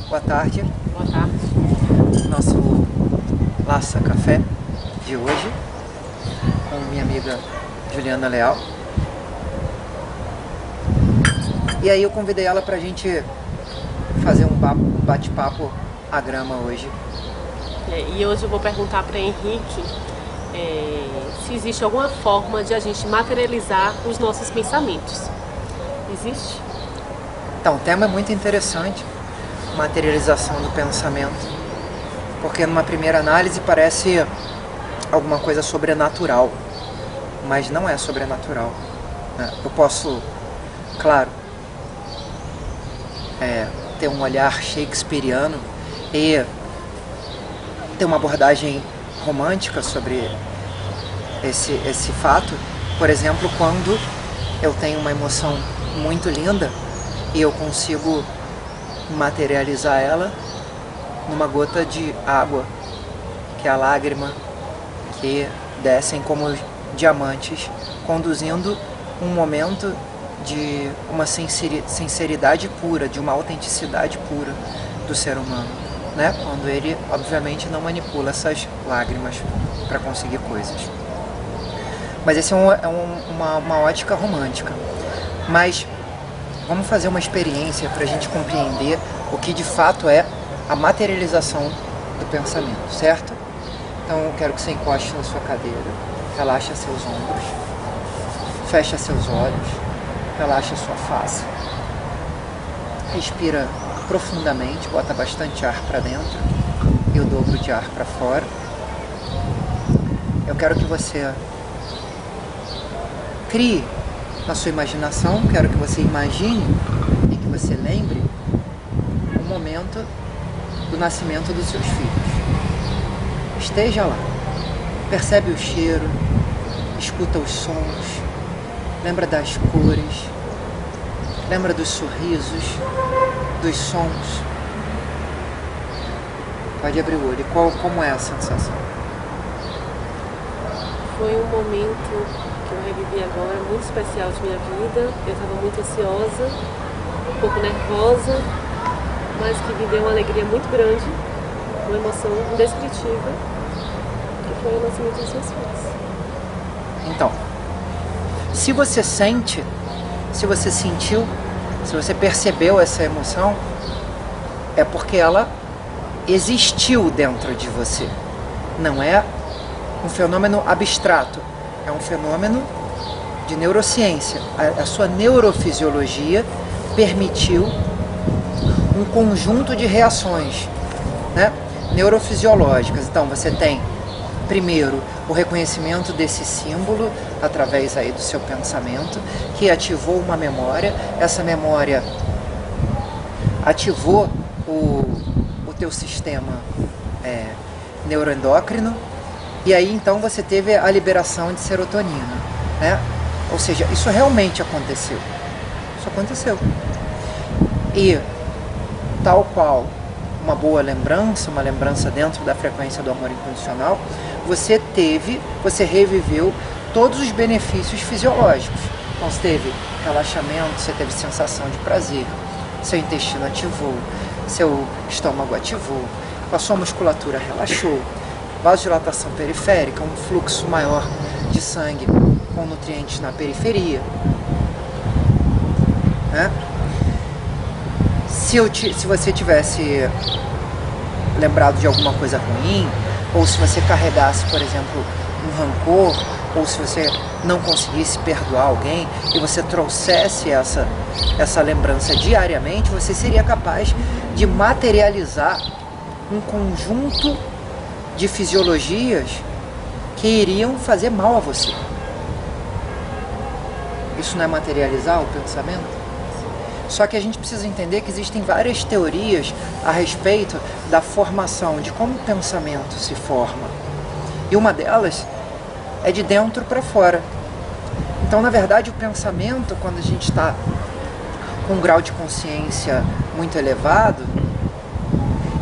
Boa tarde. Boa tarde. Nosso Laça Café de hoje com minha amiga Juliana Leal. E aí eu convidei ela pra gente fazer um bate-papo à grama hoje. E hoje eu vou perguntar para Henrique se existe alguma forma de a gente materializar os nossos pensamentos. Existe? Então, o tema é muito interessante, materialização do pensamento, porque numa primeira análise parece alguma coisa sobrenatural, mas não é sobrenatural, né? Eu posso, claro, ter um olhar shakespeariano e ter uma abordagem romântica sobre esse fato. Por exemplo, quando eu tenho uma emoção muito linda e eu consigo materializar ela numa gota de água, que é a lágrima, que descem como diamantes, conduzindo um momento de uma sinceridade pura, de uma autenticidade pura do ser humano, né? Quando ele, obviamente, não manipula essas lágrimas para conseguir coisas. Mas esse é uma ótica romântica. Mas vamos fazer uma experiência para a gente compreender o que de fato é a materialização do pensamento, certo? Então eu quero que você encoste na sua cadeira, relaxe seus ombros, feche seus olhos, relaxe sua face, respira profundamente, bota bastante ar para dentro e o dobro de ar para fora. Eu quero que você crie na sua imaginação, quero que você imagine e que você lembre o momento do nascimento dos seus filhos. Esteja lá, percebe o cheiro, escuta os sons, lembra das cores, lembra dos sorrisos, dos sons. Pode abrir o olho. Como é a sensação? Foi um momento que eu revivi agora, muito especial de minha vida. Eu estava muito ansiosa, um pouco nervosa, mas que me deu uma alegria muito grande, uma emoção indescritível, que foi o nascimento dos seus filhos. Então, se você sente, se você sentiu, se você percebeu essa emoção, é porque ela existiu dentro de você. Não é um fenômeno abstrato, é um fenômeno de neurociência. A sua neurofisiologia permitiu um conjunto de reações, né, neurofisiológicas. Então você tem, primeiro, o reconhecimento desse símbolo através aí do seu pensamento, que ativou uma memória. Essa memória ativou o teu sistema neuroendócrino, e aí então você teve a liberação de serotonina, né? Ou seja, isso realmente aconteceu. Isso aconteceu. E tal qual uma boa lembrança, uma lembrança dentro da frequência do amor incondicional, você reviveu todos os benefícios fisiológicos. Então você teve relaxamento, você teve sensação de prazer, seu intestino ativou, seu estômago ativou, a sua musculatura relaxou, vasodilatação periférica, um fluxo maior de sangue com nutrientes na periferia, né? Se você tivesse lembrado de alguma coisa ruim, ou se você carregasse, por exemplo, um rancor, ou se você não conseguisse perdoar alguém e você trouxesse essa lembrança diariamente, você seria capaz de materializar um conjunto de fisiologias que iriam fazer mal a você. Isso não é materializar o pensamento? Só que a gente precisa entender que existem várias teorias a respeito da formação, de como o pensamento se forma. E uma delas é de dentro para fora. Então, na verdade, o pensamento, quando a gente está com um grau de consciência muito elevado,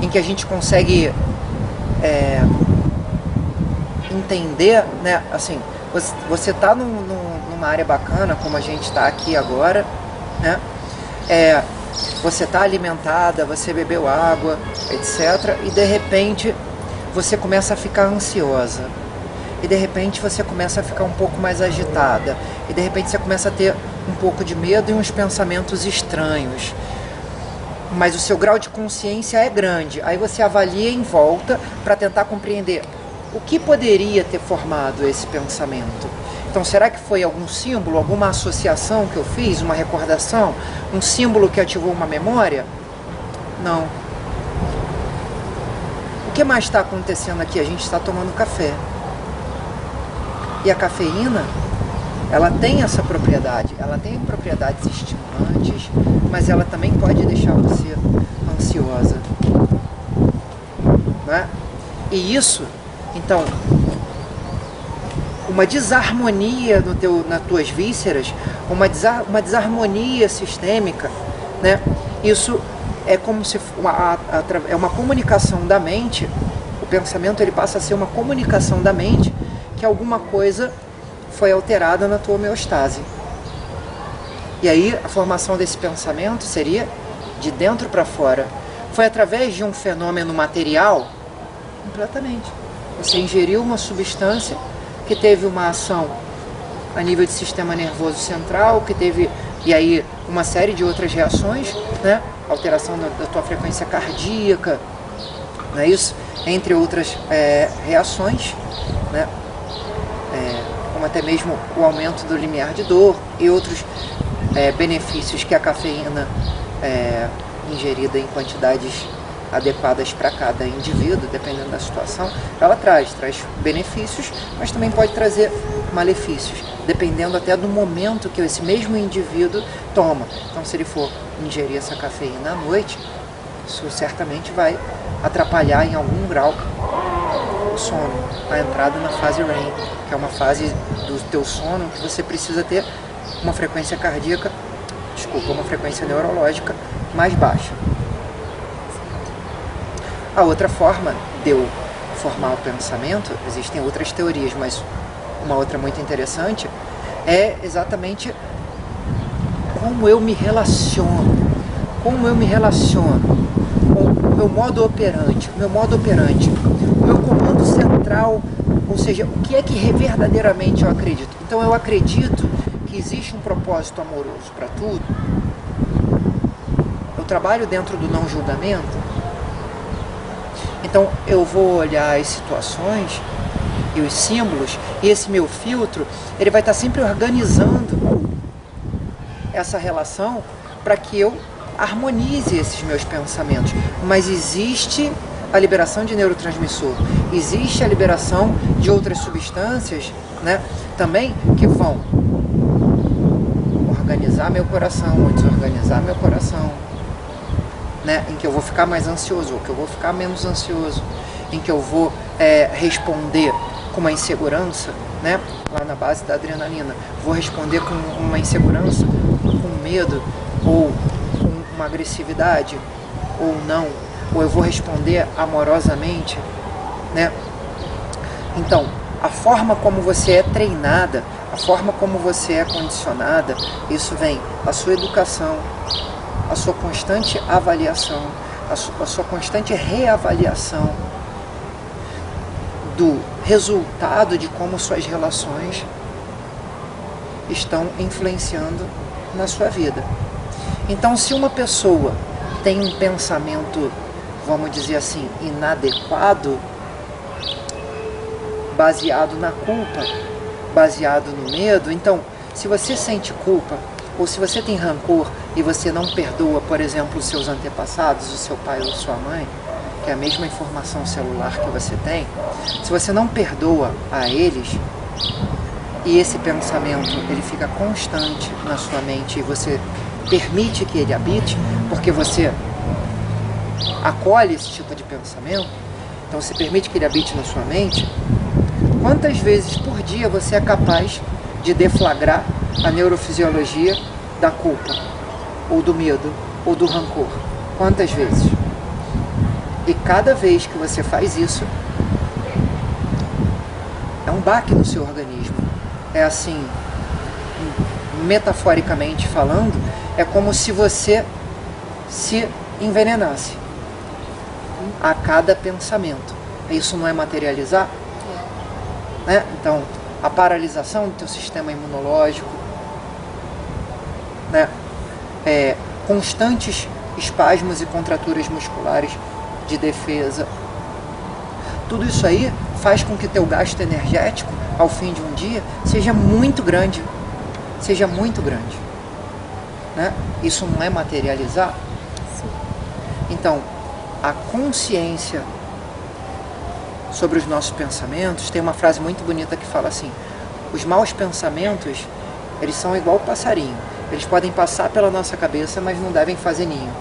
em que a gente consegue entender, né? Assim, você está numa área bacana, como a gente está aqui agora, né? você está alimentada, você bebeu água, etc. E de repente você começa a ficar ansiosa. E de repente você começa a ficar um pouco mais agitada. E de repente você começa a ter um pouco de medo e uns pensamentos estranhos. Mas o seu grau de consciência é grande. Aí você avalia em volta para tentar compreender o que poderia ter formado esse pensamento. Então, será que foi algum símbolo, alguma associação que eu fiz, uma recordação, um símbolo que ativou uma memória? Não. O que mais está acontecendo aqui? A gente está tomando café. E a cafeína, ela tem essa propriedade. Ela tem propriedades estimulantes, mas ela também pode deixar você ansiosa. Né? E isso, então, uma desarmonia nas tuas vísceras, uma desarmonia sistêmica, né? Isso é como se é uma comunicação da mente. O pensamento ele passa a ser uma comunicação da mente que alguma coisa foi alterada na tua homeostase. E aí a formação desse pensamento seria de dentro para fora. Foi através de um fenômeno material? Completamente. Você ingeriu uma substância que teve uma ação a nível de sistema nervoso central, que teve, e aí, uma série de outras reações, né? Alteração da tua frequência cardíaca, não é isso? Entre outras reações, né? Como até mesmo o aumento do limiar de dor e outros benefícios que a cafeína ingerida em quantidades adequadas para cada indivíduo, dependendo da situação, ela traz benefícios, mas também pode trazer malefícios, dependendo até do momento que esse mesmo indivíduo toma. Então, se ele for ingerir essa cafeína à noite, isso certamente vai atrapalhar em algum grau o sono, a entrada na fase REM, que é uma fase do teu sono que você precisa ter uma frequência cardíaca, uma frequência neurológica mais baixa. A outra forma de eu formar o pensamento, existem outras teorias, mas uma outra muito interessante, é exatamente como eu me relaciono com o meu modo operante, o meu comando central, ou seja, o que é que verdadeiramente eu acredito. Então eu acredito que existe um propósito amoroso para tudo. Eu trabalho dentro do não julgamento. Então eu vou olhar as situações e os símbolos, e esse meu filtro, ele vai estar sempre organizando essa relação para que eu harmonize esses meus pensamentos. Mas existe a liberação de neurotransmissor, existe a liberação de outras substâncias, né, também, que vão organizar meu coração ou desorganizar meu coração, né, em que eu vou ficar mais ansioso, ou que eu vou ficar menos ansioso, em que eu vou responder com uma insegurança, né, lá na base da adrenalina, vou responder com uma insegurança, com medo, ou com uma agressividade, ou não, ou eu vou responder amorosamente, né? Então, a forma como você é treinada, a forma como você é condicionada, isso vem da sua educação, a sua constante avaliação, a sua constante reavaliação do resultado de como suas relações estão influenciando na sua vida. Então, se uma pessoa tem um pensamento, vamos dizer assim, inadequado, baseado na culpa, baseado no medo, então, se você sente culpa, ou se você tem rancor e você não perdoa, por exemplo, os seus antepassados, o seu pai ou sua mãe, que é a mesma informação celular que você tem, se você não perdoa a eles, e esse pensamento ele fica constante na sua mente e você permite que ele habite, porque você acolhe esse tipo de pensamento, então você permite que ele habite na sua mente, quantas vezes por dia você é capaz de deflagrar a neurofisiologia da culpa, ou do medo, ou do rancor? Quantas vezes? E cada vez que você faz isso, é um baque no seu organismo. É assim, metaforicamente falando, é como se você se envenenasse a cada pensamento. Isso não é materializar? Né? Então, a paralisação do teu sistema imunológico, né? Constantes espasmos e contraturas musculares de defesa. Tudo isso aí faz com que teu gasto energético, ao fim de um dia, seja muito grande. Seja muito grande. Né? Isso não é materializar? Sim. Então, a consciência sobre os nossos pensamentos, tem uma frase muito bonita que fala assim: os maus pensamentos, eles são igual passarinho. Eles podem passar pela nossa cabeça, mas não devem fazer ninho.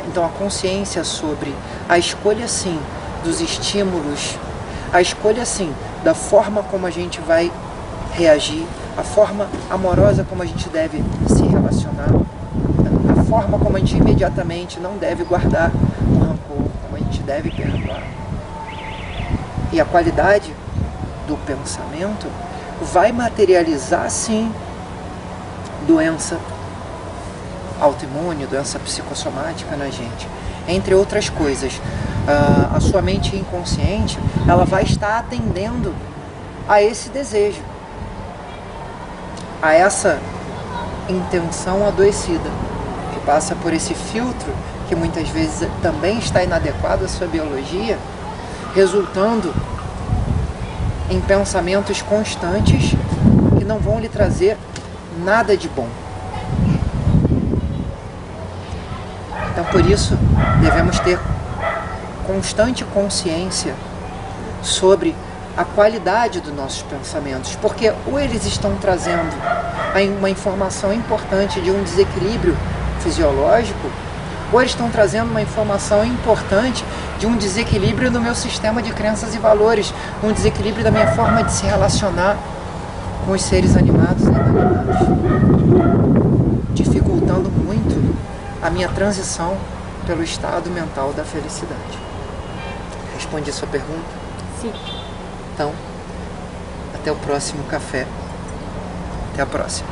Então a consciência sobre a escolha sim dos estímulos, a escolha sim da forma como a gente vai reagir, a forma amorosa como a gente deve se relacionar, a forma como a gente imediatamente não deve guardar o rancor, como a gente deve perdoar. E a qualidade do pensamento vai materializar sim doença autoimune, doença psicossomática na gente, entre outras coisas. A sua mente inconsciente, ela vai estar atendendo a esse desejo, a essa intenção adoecida, que passa por esse filtro que muitas vezes também está inadequado à sua biologia, resultando em pensamentos constantes que não vão lhe trazer nada de bom. Então, por isso, devemos ter constante consciência sobre a qualidade dos nossos pensamentos, porque ou eles estão trazendo uma informação importante de um desequilíbrio fisiológico, ou eles estão trazendo uma informação importante de um desequilíbrio no meu sistema de crenças e valores, um desequilíbrio da minha forma de se relacionar com os seres animados e inanimados, dificultando muito a minha transição pelo estado mental da felicidade. Respondi a sua pergunta? Sim. Então, até o próximo café. Até a próxima.